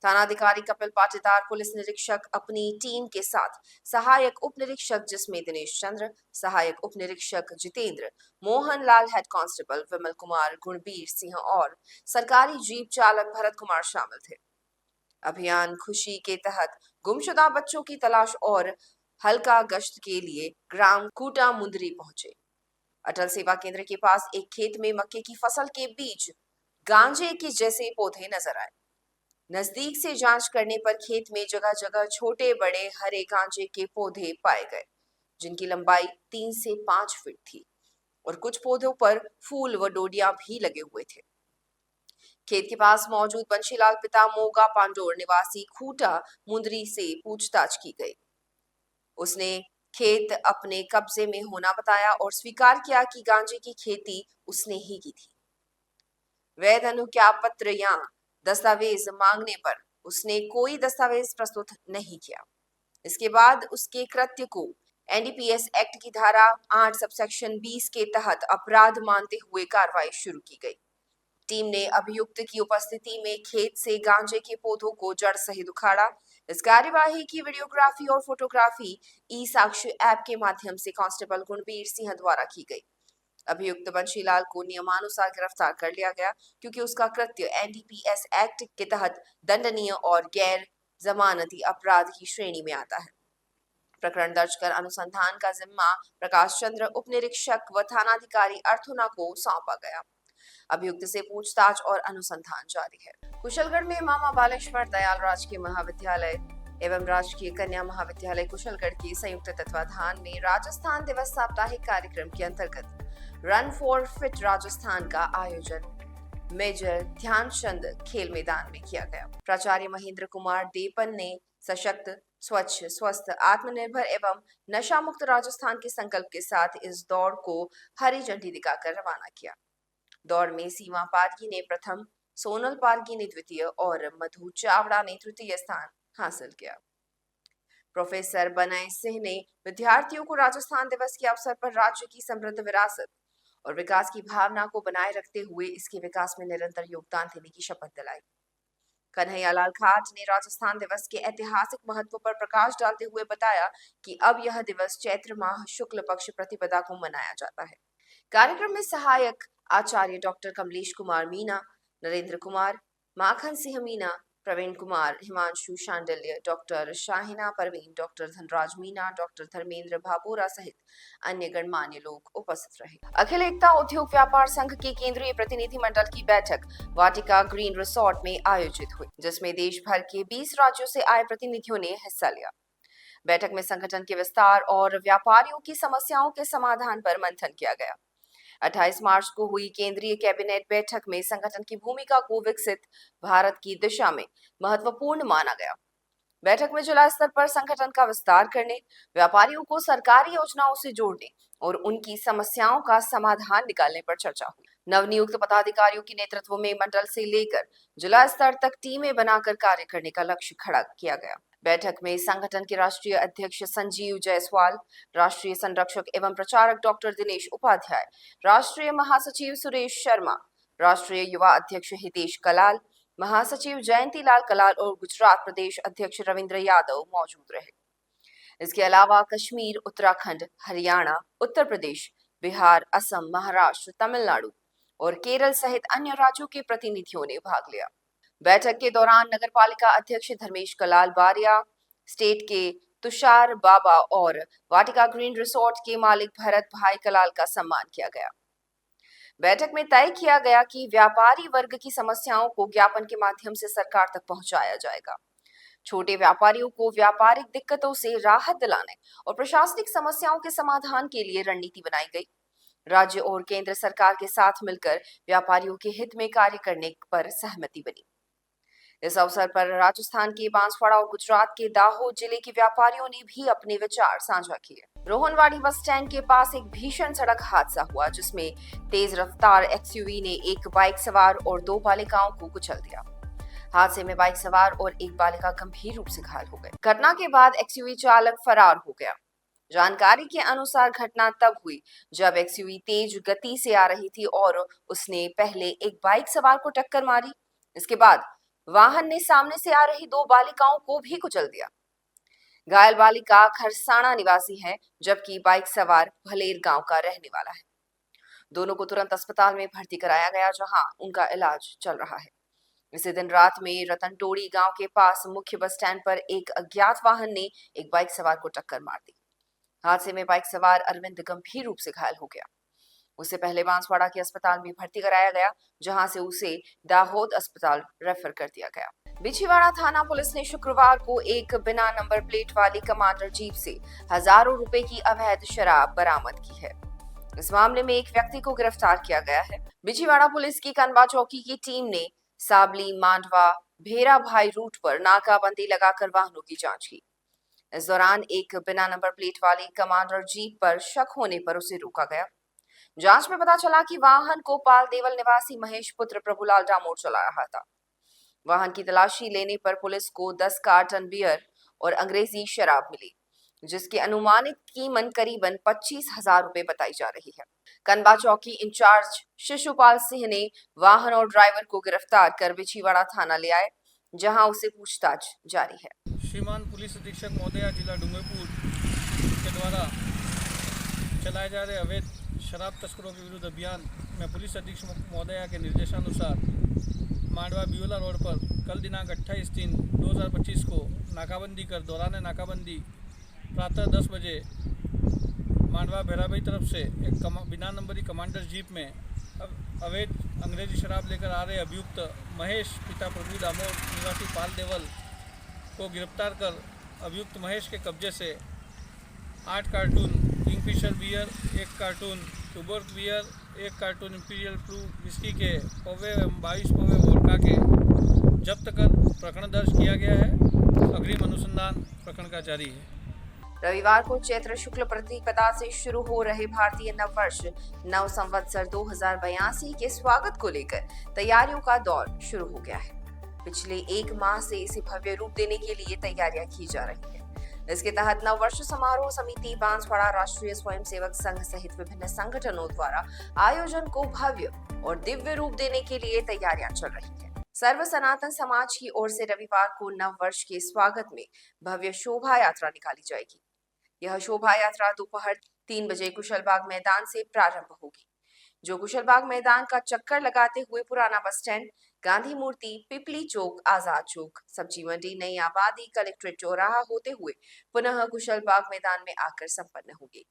थानाधिकारी कपिल पाटीदार, पुलिस निरीक्षक अपनी टीम के साथ सहायक उप निरीक्षक जिसमें दिनेश चंद्र, सहायक उप निरीक्षक जितेंद्र, मोहन लाल, हेड कांस्टेबल विमल कुमार, गुणबीर सिंह और सरकारी जीप चालक भरत कुमार शामिल थे। अभियान खुशी के तहत गुमशुदा बच्चों की तलाश और हल्का गश्त के लिए ग्राम कूटा मुंदरी पहुंचे। अटल सेवा केंद्र के पास एक खेत में मक्के की फसल के बीच गांजे के जैसे पौधे नजर आए। नजदीक से जांच करने पर खेत में जगह जगह छोटे बड़े हरे गांजे के पौधे पाए गए, जिनकी लंबाई 3 से 5 फीट थी और कुछ पौधों पर फूल व डोडियां भी लगे हुए थे। खेत के पास मौजूद बंशीलाल पिता मोगा पांडोर निवासी खूटा मुंदरी से पूछताछ की गई। उसने खेत अपने कब्जे में होना बताया और स्वीकार किया कि गांजे की खेती उसने ही की थी। वैध अनुज्ञापत्र या दस्तावेज मांगने पर उसने कोई दस्तावेज प्रस्तुत नहीं किया। इसके बाद उसके कृत्य को एनडीपीएस एक्ट की धारा 8 सबसेक्शन 20 के तहत अपराध मानते हुए कार्रवाई शुरू की गई। टीम ने अभियुक्त की उपस्थिति में खेत से गांजे के पौधों को जड़ सहित उखाड़ा। इस कार्यवाही की वीडियोग्राफी और फोटोग्राफी ई साक्ष्य ऐप के माध्यम से कांस्टेबल गुणबीर सिंह द्वारा की गई। अभियुक्त बंशीलाल को नियमानुसार गिरफ्तार कर लिया गया, क्योंकि उसका कृत्य एनडीपीएस एक्ट के तहत दंडनीय और गैर जमानती अपराध की श्रेणी में आता है। प्रकरण दर्ज कर अनुसंधान का जिम्मा प्रकाश चंद्र उप निरीक्षक व थानाधिकारी अर्थुना को सौंपा गया। अभियुक्त से पूछताछ और अनुसंधान जारी है। कुशलगढ़ में मामा बालेश्वर दयाल राजकीय महाविद्यालय एवं राजकीय कन्या महाविद्यालय कुशलगढ़ के संयुक्त तत्वाधान में राजस्थान दिवस साप्ताहिक कार्यक्रम के अंतर्गत रन फॉर फिट राजस्थान का आयोजन मेजर ध्यानचंद खेल मैदान में किया गया। प्राचार्य महेंद्र कुमार देपन ने सशक्त, स्वच्छ, स्वस्थ, आत्मनिर्भर एवं नशा मुक्त राजस्थान के संकल्प के साथ इस दौड़ को हरी झंडी दिखाकर रवाना किया। दौड़ में सीमा पारगी ने प्रथम, सोनल पारगी ने द्वितीय और मधु चावड़ा ने तृतीय स्थान हासिल किया। प्रोफेसर बनय सिंह ने विद्यार्थियों को राजस्थान दिवस के अवसर पर राज्य की समृद्ध विरासत और विकास की भावना को बनाए रखते हुए इसके विकास में निरंतर योगदान देने की शपथ दिलाई। कन्हैयालाल खाट ने राजस्थान दिवस के ऐतिहासिक महत्व पर प्रकाश डालते हुए बताया कि अब यह दिवस चैत्र माह शुक्ल पक्ष प्रतिपदा को मनाया जाता है। कार्यक्रम में सहायक आचार्य doctor Kamlesh Kumar Meena, Narendra Kumar, Makhan Singh Meena, Praveen Kumar, Himanshu Shandilya, doctor Shahina Parveen, doctor Dhanraj Meena, doctor Dharmendra Bhabora सहित अन्य गणमान्य लोग उपस्थित रहे। अखिल एकता उद्योग व्यापार संघ के केंद्रीय प्रतिनिधि मंडल की बैठक वाटिका ग्रीन रिसोर्ट में आयोजित हुई, जिसमें देश भर के 20 राज्यों से आए प्रतिनिधियों ने हिस्सा लिया। बैठक में संगठन के विस्तार और व्यापारियों की समस्याओं के समाधान पर मंथन किया गया। 28 मार्च को हुई केंद्रीय कैबिनेट बैठक में संगठन की भूमिका को विकसित भारत की दिशा में महत्वपूर्ण माना गया। बैठक में जिला स्तर पर संगठन का विस्तार करने, व्यापारियों को सरकारी योजनाओं से जोड़ने और उनकी समस्याओं का समाधान निकालने पर चर्चा हुई। नवनियुक्त पदाधिकारियों के नेतृत्व में मंडल से लेकर जिला स्तर तक टीमें बनाकर कार्य करने का लक्ष्य खड़ा किया गया। बैठक में संगठन के राष्ट्रीय अध्यक्ष संजीव जायसवाल, राष्ट्रीय संरक्षक एवं प्रचारक डॉक्टर दिनेश उपाध्याय, राष्ट्रीय महासचिव सुरेश शर्मा, राष्ट्रीय युवा अध्यक्ष हितेश कलाल, महासचिव जयंती लाल कलाल और गुजरात प्रदेश अध्यक्ष रविंद्र यादव मौजूद रहे। इसके अलावा कश्मीर, उत्तराखंड, हरियाणा, उत्तर प्रदेश, बिहार, असम, महाराष्ट्र, तमिलनाडु और केरल सहित अन्य राज्यों के प्रतिनिधियों ने भाग लिया। बैठक के दौरान नगरपालिका अध्यक्ष धर्मेश कलाल बारिया, स्टेट के तुषार बाबा और वाटिका ग्रीन रिसोर्ट के मालिक भरत भाई कलाल का सम्मान किया गया। बैठक में तय किया गया कि व्यापारी वर्ग की समस्याओं को ज्ञापन के माध्यम से सरकार तक पहुंचाया जाएगा। छोटे व्यापारियों को व्यापारिक दिक्कतों से राहत दिलाने और प्रशासनिक समस्याओं के समाधान के लिए रणनीति बनाई गई। राज्य और केंद्र सरकार के साथ मिलकर व्यापारियों के हित में कार्य करने पर सहमति बनी। इस अवसर पर राजस्थान के बांसवाड़ा और गुजरात के दाहोद जिले के व्यापारियों ने भी अपने विचार साझा किए। रोहनवाड़ी बस स्टैंड के पास एक भीषण सड़क हादसा हुआ, जिसमें तेज रफ्तार एक्सयूवी ने एक बाइक सवार और 2 बालिकाओं को कुचल दिया। हादसे में बाइक सवार और एक बालिका गंभीर रूप से घायल हो गए। घटना के बाद एक्सयूवी चालक फरार हो गया। जानकारी के अनुसार घटना तब हुई जब एक्सयूवी तेज गति से आ रही थी और उसने पहले एक बाइक सवार को टक्कर मारी। इसके बाद वाहन ने सामने से आ रही 2 बालिकाओं को भी कुचल दिया। घायल बालिका खरसाणा निवासी है, जबकि बाइक सवार भलेर गांव का रहने वाला है। दोनों को तुरंत अस्पताल में भर्ती कराया गया, जहां उनका इलाज चल रहा है। इसी दिन रात में रतनटोड़ी गांव के पास मुख्य बस स्टैंड पर एक अज्ञात वाहन ने एक बाइक सवार को टक्कर मार दी। हादसे में बाइक सवार अरविंद गंभीर रूप से घायल हो गया। उसे पहले बांसवाड़ा के अस्पताल में भर्ती कराया गया, जहां से उसे दाहोद अस्पताल रेफर कर दिया गया। बिछीवाड़ा थाना पुलिस ने शुक्रवार को एक बिना नंबर प्लेट वाली कमांडर जीप से हजारों रुपए की अवैध शराब बरामद की है। इस मामले में एक व्यक्ति को गिरफ्तार किया गया है। बिछीवाड़ा पुलिस की कनवा चौकी की टीम ने साबली, मांडवा, भेरा भाई रूट पर नाकाबंदी लगाकर वाहनों की जांच की। इस दौरान एक बिना नंबर प्लेट वाली कमांडर जीप पर शक होने पर उसे रोका गया। जांच में पता चला कि वाहन को पाल देवल निवासी महेश पुत्र प्रभुलाल डामोर चला रहा था। वाहन की तलाशी लेने पर पुलिस को 10 कार्टन बियर और अंग्रेजी शराब मिली, जिसकी अनुमानित कीमत करीबन 25,000 रुपए बताई जा रही है। कनबा चौकी इंचार्ज शिशुपाल सिंह ने वाहन और ड्राइवर को गिरफ्तार कर बिछीवाड़ा थाना ले आए, जहां उसे पूछताछ जारी है। श्रीमान पुलिस अधीक्षक महोदया जिला डूंगरपुर के द्वारा चलाए जा रहे अवैध शराब तस्करों के विरुद्ध अभियान में पुलिस अधीक्षक महोदया के निर्देशानुसार मांडवा बियोला रोड पर कल दिनांक 28/3/2025 को नाकाबंदी कर दौरान नाकाबंदी प्रातः 10 बजे मांडवा भैराबाई तरफ से एक बिना नंबरी कमांडर जीप में अवैध अंग्रेजी शराब लेकर आ रहे अभियुक्त महेश पिता प्रभु दामोर निवासी पाल देवल को गिरफ्तार कर अभियुक्त महेश के कब्जे से 8 carton Kingfisher beer, 1 carton Tuborg beer, 1 carton Imperial Blue whisky के पौवे 22 पौवे वोडका के जब्त कर प्रकरण दर्ज किया गया है। अग्रिम अनुसंधान प्रकरण का जारी है। रविवार को चैत्र शुक्ल प्रतिपदा से शुरू हो रहे भारतीय नववर्ष नव संवत्सर 2082 के स्वागत को लेकर तैयारियों का दौर शुरू हो गया है। पिछले एक माह से इसे भव्य रूप देने के लिए तैयारियां की जा रही है। इसके तहत नववर्ष समारोह समिति बांसवाड़ा राष्ट्रीय स्वयंसेवक संघ सहित विभिन्न संगठनों द्वारा आयोजन को भव्य और दिव्य रूप देने के लिए तैयारियां चल रही है। सर्व सनातन समाज की ओर से रविवार को नव वर्ष के स्वागत में भव्य शोभा यात्रा निकाली जाएगी। यह शोभा यात्रा दोपहर 3 बजे कुशलबाग मैदान से प्रारंभ होगी, जो कुशलबाग मैदान का चक्कर लगाते हुए पुराना बस स्टैंड, गांधी मूर्ति, पिपली चौक, आजाद चौक, सब्जी मंडी, नई आबादी, कलेक्ट्रेट चौराहा होते हुए पुनः कुशलबाग मैदान में आकर संपन्न होगी।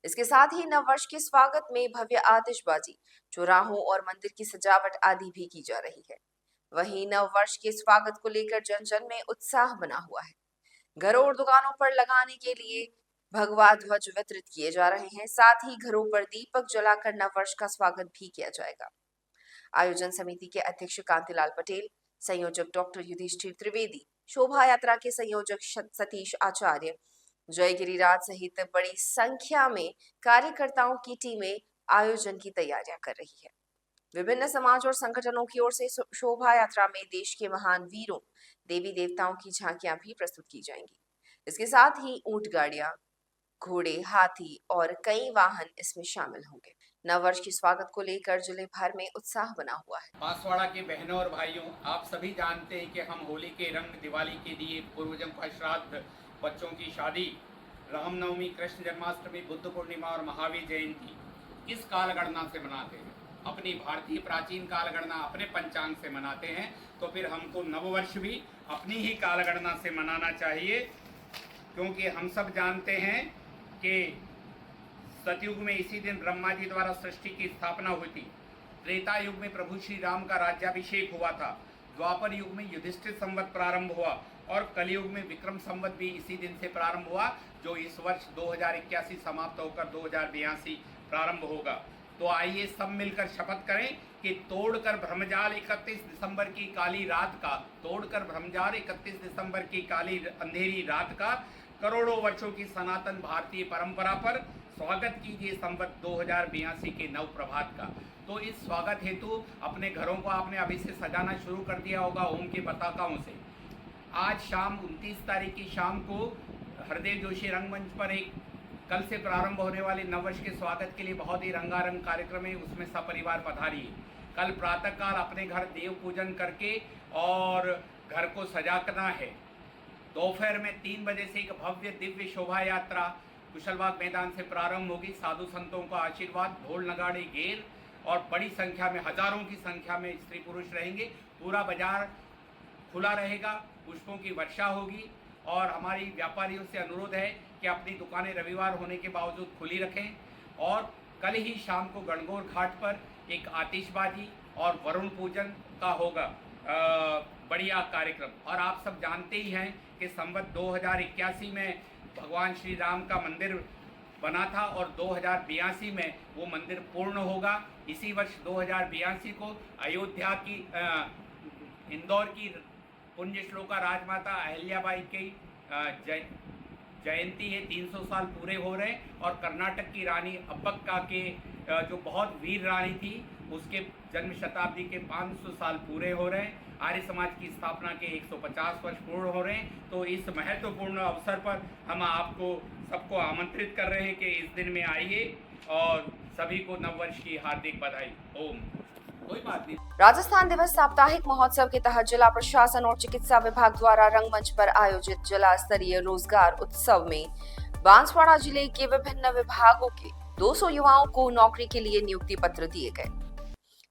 इसके साथ ही नववर्ष के स्वागत में भव्य आतिशबाजी, चौराहों और मंदिर की सजावट आदि भी की जा रही है। वहीं नववर्ष के स्वागत को लेकर जन जन में उत्साह बना हुआ है। घरों और दुकानों पर लगाने के लिए भगवा ध्वज वितरित किए जा रहे हैं। साथ ही घरों पर दीपक जलाकर नववर्ष का स्वागत भी किया जाएगा। आयोजन समिति के अध्यक्ष कांतिलाल पटेल, संयोजक डॉक्टर युधिष्ठिर त्रिवेदी, शोभा यात्रा के संयोजक सतीश आचार्य, जय गिरिराज सहित बड़ी संख्या में कार्यकर्ताओं की टीमें आयोजन की तैयारियां कर रही है। विभिन्न समाज और संगठनों की ओर से शोभा यात्रा में देश के महान वीरों, देवी देवताओं की झांकियां भी प्रस्तुत की जाएंगी। इसके साथ ही ऊंट गाड़ियां, घोड़े, हाथी और कई वाहन इसमें शामिल होंगे। नववर्ष के स्वागत को लेकर जिले भर में उत्साह बना हुआ है। बांसवाड़ा के बहनों और भाइयों, आप सभी जानते हैं कि हम होली के रंग, दिवाली के लिए पूर्वजों का श्राद्ध, बच्चों की शादी, रामनवमी, कृष्ण जन्माष्टमी, बुद्ध पूर्णिमा और महावीर जयंती किस कालगणना से मनाते हैं? अपनी भारतीय प्राचीन कालगणना, अपने पंचांग से मनाते हैं। तो फिर हमको नववर्ष भी अपनी ही कालगणना से मनाना चाहिए, क्योंकि हम सब जानते हैं कि सतयुग में इसी दिन ब्रह्मा जी द्वारा सृष्टि की स्थापना हुई थी। त्रेता युग में प्रभु श्री राम का राज्याभिषेक हुआ था। द्वापर युग में युधिष्ठिर संवत प्रारंभ हुआ और कलयुग में विक्रम संवत भी इसी दिन से प्रारंभ हुआ, जो इस वर्ष 2081 समाप्त होकर 2082 प्रारंभ होगा। तो आइए सब मिलकर शपथ करें कि तोड़कर भ्रमजाल 31 दिसंबर की काली रात का, तोड़कर भ्रमजाल 31 दिसंबर की काली अंधेरी रात का करोड़ों वर्षों की सनातन भारतीय परंपरा पर स्वागत कीजिए संवत 2082 के नव प्रभात का। तो इस स्वागत हेतु अपने घरों को आपने अभी से सजाना शुरू कर दिया होगा ओम के पताकाओं से। आज शाम 29 तारीख की शाम को हरदेव जोशी रंगमंच पर एक कल से प्रारंभ होने वाले नववर्ष के स्वागत के लिए बहुत ही रंगारंग कार्यक्रम है, उसमें सपरिवार पधारिए। कल प्रातःकाल अपने घर देव पूजन करके और घर को सजाना है। दोपहर में 3 बजे से एक भव्य दिव्य शोभा यात्रा कुशलबाग मैदान से प्रारंभ होगी। साधु संतों का आशीर्वाद, ढोल नगाड़े, गेर और बड़ी संख्या में, हजारों की संख्या में स्त्री पुरुष रहेंगे। पूरा बाजार खुला रहेगा, पुष्पों की वर्षा होगी और हमारी व्यापारियों से अनुरोध है कि अपनी दुकानें रविवार होने के बावजूद खुली रखें। और कल ही शाम को गणगौर घाट पर एक आतिशबाजी और वरुण पूजन का होगा बढ़िया कार्यक्रम। और आप सब जानते ही हैं कि संवत 2081 में भगवान श्री राम का मंदिर बना था और 2082 में वो मंदिर पूर्ण होगा। इसी वर्ष 2082 को अयोध्या की इंदौर की पुण्य श्लोका राजमाता अहिल्याबाई की जयंती है, 300 साल पूरे हो रहे हैं। और कर्नाटक की रानी अब्बक्का के जो बहुत वीर रानी थी, उसके जन्म शताब्दी के 500 साल पूरे हो रहे हैं। आर्य समाज की स्थापना के 150 वर्ष पूर्ण हो रहे हैं। तो इस महत्वपूर्ण अवसर पर हम आपको सबको आमंत्रित कर रहे हैं कि इस दिन में आइए और सभी को नववर्ष की हार्दिक बधाई। ओम। कोई बात नहीं। राजस्थान दिवस साप्ताहिक महोत्सव के तहत जिला प्रशासन और चिकित्सा विभाग द्वारा रंगमंच पर आयोजित जिला स्तरीय रोजगार उत्सव में बांसवाड़ा जिले के विभिन्न विभागों के 200 युवाओं को नौकरी के लिए नियुक्ति पत्र दिए गए।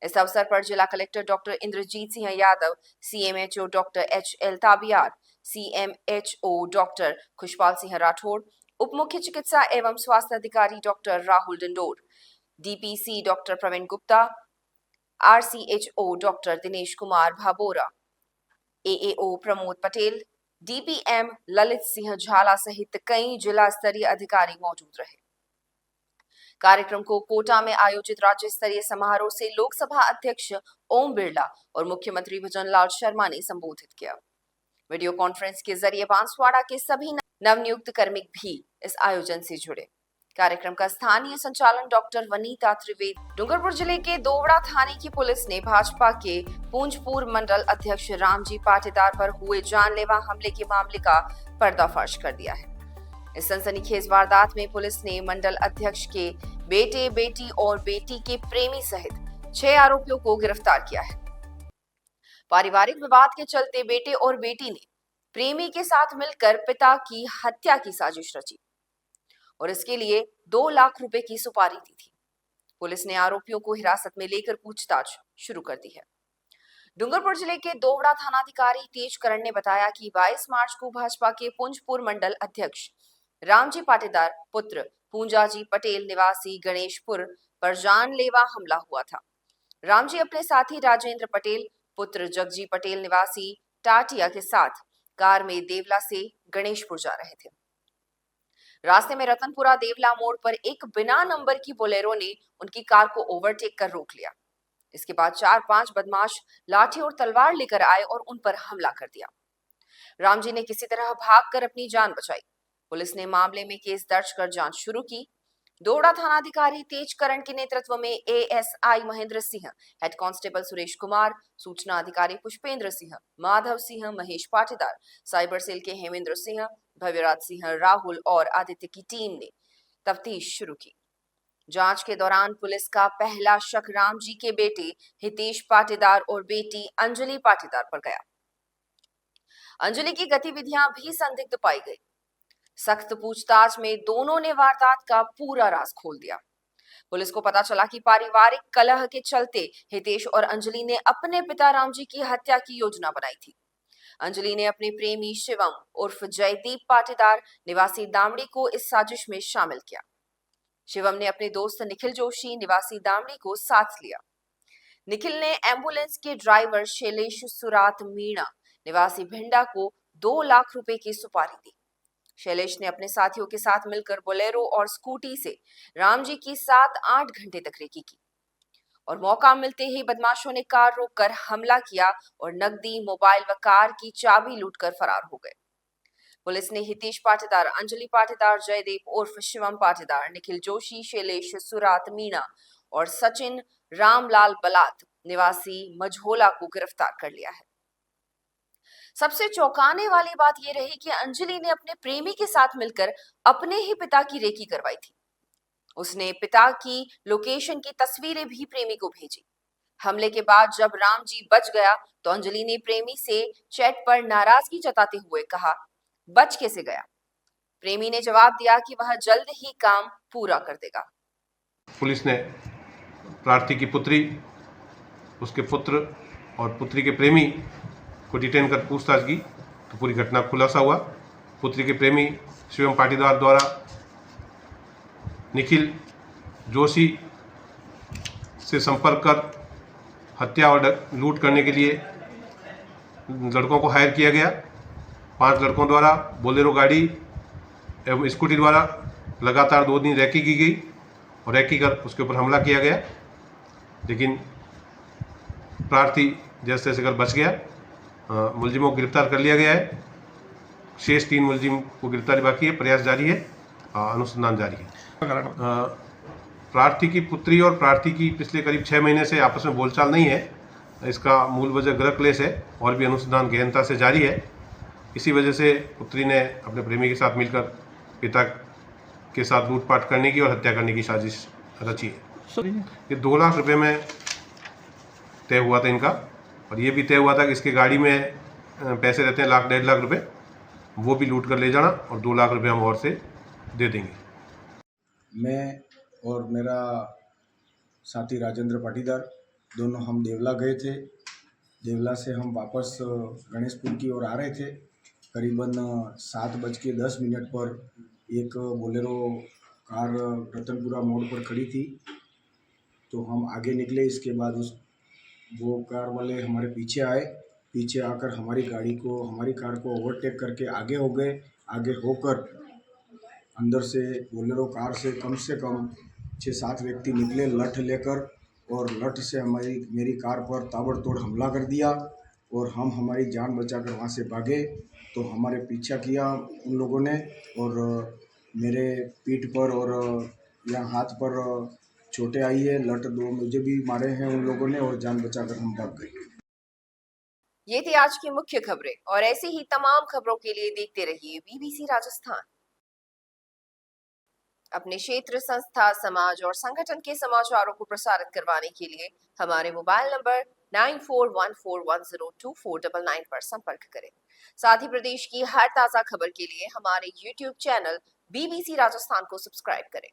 इस अवसर पर जिला collector doctor Indrajit Singh Yadav, CMHO doctor HL Tabiyar, CMHO doctor Khushpal Singh Rathore, उप मुख्य चिकित्सा एवं स्वास्थ्य अधिकारी doctor Rahul Dindor, DPC doctor Praveen Gupta, RCHO doctor Dinesh Kumar Bhabora, AAO Pramod Patel, DPM Lalit Singh Jhala सहित कई जिला स्तरीय अधिकारी मौजूद रहे। कार्यक्रम को कोटा में आयोजित राज्य स्तरीय समारोह से लोकसभा अध्यक्ष ओम बिरला और मुख्यमंत्री भजन लाल शर्मा ने संबोधित किया। वीडियो कॉन्फ्रेंस के जरिए बांसवाड़ा के सभी नवनियुक्त कार्मिक भी इस आयोजन से जुड़े। कार्यक्रम का स्थानीय संचालन डॉक्टर वनीता त्रिवेदी। डूंगरपुर जिले के दोवड़ा थाने की पुलिस ने भाजपा के पूंजपुर मंडल अध्यक्ष रामजी पाटीदार पर हुए जानलेवा हमले के मामले का पर्दाफाश कर दिया है। इस सनसनीखेज वारदात में पुलिस ने मंडल अध्यक्ष के बेटे, बेटी और बेटी के प्रेमी सहित 6 आरोपियों को गिरफ्तार किया है। पारिवारिक विवाद के चलते बेटे और बेटी ने प्रेमी के साथ मिलकर पिता की हत्या की साजिश रची और इसके लिए 2 लाख रुपए की सुपारी दी थी। पुलिस ने आरोपियों को हिरासत में लेकर पूछताछ शुरू कर दी है। डूंगरपुर जिले के दोवड़ा थानाधिकारी तेज करण ने बताया कि 22 मार्च को भाजपा के पुंजपुर मंडल अध्यक्ष रामजी पाटीदार पुत्र पूंजाजी पटेल निवासी गणेशपुर पर जानलेवा हमला हुआ था। रामजी अपने साथी राजेंद्र पटेल पुत्र जगजी पटेल निवासी टाटिया के साथ कार में देवला से गणेशपुर जा रहे थे। रास्ते में रतनपुरा देवला मोड़ पर एक बिना नंबर की बोलेरो ने उनकी कार को ओवरटेक कर रोक लिया। इसके बाद 4-5 बदमाश लाठी और तलवार लेकर आए और उन पर हमला कर दिया। रामजी ने किसी तरह भागकर अपनी जान बचाई। पुलिस ने मामले में केस दर्ज कर जांच शुरू की। दोवड़ा थानाधिकारी तेज करण के नेतृत्व में ASI Mahendra Singh, head constable Suresh Kumar, सूचना अधिकारी पुष्पेंद्र सिंह, माधव सिंह, महेश पाटीदार, साइबर सेल के हेमेंद्र सिंह, भव्यराज सिंह, राहुल और आदित्य की टीम ने तफ्तीश शुरू की। जांच के दौरान पुलिस का पहला शक रामजी के बेटे हितेश पाटीदार और बेटी अंजलि पाटीदार पर गया। अंजलि की गतिविधियां भी संदिग्ध पाई गई। सख्त पूछताछ में दोनों ने वारदात का पूरा राज खोल दिया। पुलिस को पता चला कि पारिवारिक कलह के चलते हितेश और अंजलि ने अपने पिता रामजी की हत्या की योजना बनाई थी। अंजलि ने अपने प्रेमी शिवम उर्फ जयदीप पाटीदार निवासी दामड़ी को इस साजिश में शामिल किया। शिवम ने अपने दोस्त निखिल जोशी निवासी दामड़ी को साथ लिया। निखिल ने एम्बुलेंस के ड्राइवर शैलेश सुरात मीणा निवासी भिंडा को 2 लाख रुपए की सुपारी दी। शैलेश ने अपने साथियों के साथ मिलकर बोलेरो और स्कूटी से रामजी की 7-8 घंटे तक रेकी की और मौका मिलते ही बदमाशों ने कार रोककर हमला किया और नकदी, मोबाइल व कार की चाबी लूटकर फरार हो गए। पुलिस ने हितेश पाटीदार, अंजलि पाटीदार, जयदेव उर्फ शिवम पाटीदार, निखिल जोशी, शैलेश सुरात मीणा और सचिन रामलाल बलात निवासी मझोला को गिरफ्तार कर लिया है। सबसे चौंकाने वाली बात यह रही कि अंजलि ने अपने प्रेमी के साथ मिलकर अपने ही पिता की रेकी करवाई थी। उसने पिता की लोकेशन की तस्वीरें भी प्रेमी को भेजी। हमले के बाद जब रामजी बच गया तो अंजलि ने प्रेमी से चैट पर नाराजगी जताते हुए कहा, बच कैसे गया? प्रेमी ने जवाब दिया कि वह जल्द ही काम पूरा कर देगा। पुलिस ने प्रार्थी की पुत्री, उसके पुत्र और पुत्री के प्रेमी को डिटेन कर पूछताछ की तो पूरी घटना खुलासा हुआ। पुत्री के प्रेमी शिवम पाटीदार द्वारा निखिल जोशी से संपर्क कर हत्या और लूट करने के लिए लड़कों को हायर किया गया। 5 लड़कों द्वारा बोलेरो गाड़ी एवं स्कूटी द्वारा लगातार 2 दिन रैकी की गई और रैकी कर उसके ऊपर हमला किया गया, लेकिन प्रार्थी जैसे तैसे कर बच गया। मुलजिमों को गिरफ्तार कर लिया गया है। शेष 3 मुलजिम को गिरफ्तारी बाकी है, प्रयास जारी है, अनुसंधान जारी है। प्रार्थी की पुत्री और प्रार्थी की पिछले करीब 6 महीने से आपस में बोलचाल नहीं है। इसका मूल वजह गृह क्लेश है और भी अनुसंधान गहनता से जारी है। इसी वजह से पुत्री ने अपने प्रेमी के साथ मिलकर पिता के साथ लूटपाट करने की और हत्या करने की साजिश रची है। ये 2 लाख रुपए में तय हुआ था इनका और ये भी तय हुआ था कि इसके गाड़ी में पैसे रहते हैं 1-1.5 लाख रुपए, वो भी लूट कर ले जाना और 2 लाख रुपए हम और से दे देंगे। मैं और मेरा साथी राजेंद्र पाटीदार दोनों हम देवला गए थे। देवला से हम वापस गणेशपुर की ओर आ रहे थे। करीबन 7:10 पर एक बोलेरो कार रतनपुरा मोड़ पर खड़ी थी, तो हम आगे निकले। इसके बाद वो कार वाले हमारे पीछे आए। पीछे आकर हमारी कार को ओवरटेक करके आगे हो गए। आगे होकर अंदर से बोलेरो कार से कम 6-7 व्यक्ति निकले लठ लेकर और लठ से मेरी कार पर ताबड़तोड़ हमला कर दिया। और हम हमारी जान बचाकर वहाँ से भागे तो हमारे पीछा किया उन लोगों ने और मेरे पीठ पर और यहाँ हाथ पर चोटें आई है। लट दो मुझे भी मारे हैं उन लोगों ने और जान बचाकर हम भाग गए। ये थी आज की मुख्य खबरें और ऐसी ही तमाम खबरों के लिए देखते रहिए बीबीसी राजस्थान। अपने क्षेत्र, संस्था, समाज और संगठन के समाचारों को प्रसारित करवाने के लिए हमारे मोबाइल नंबर 9414102499 पर संपर्क करें। साथ ही प्रदेश की हर ताजा खबर के लिए हमारे YouTube चैनल बीबीसी राजस्थान को सब्सक्राइब करें।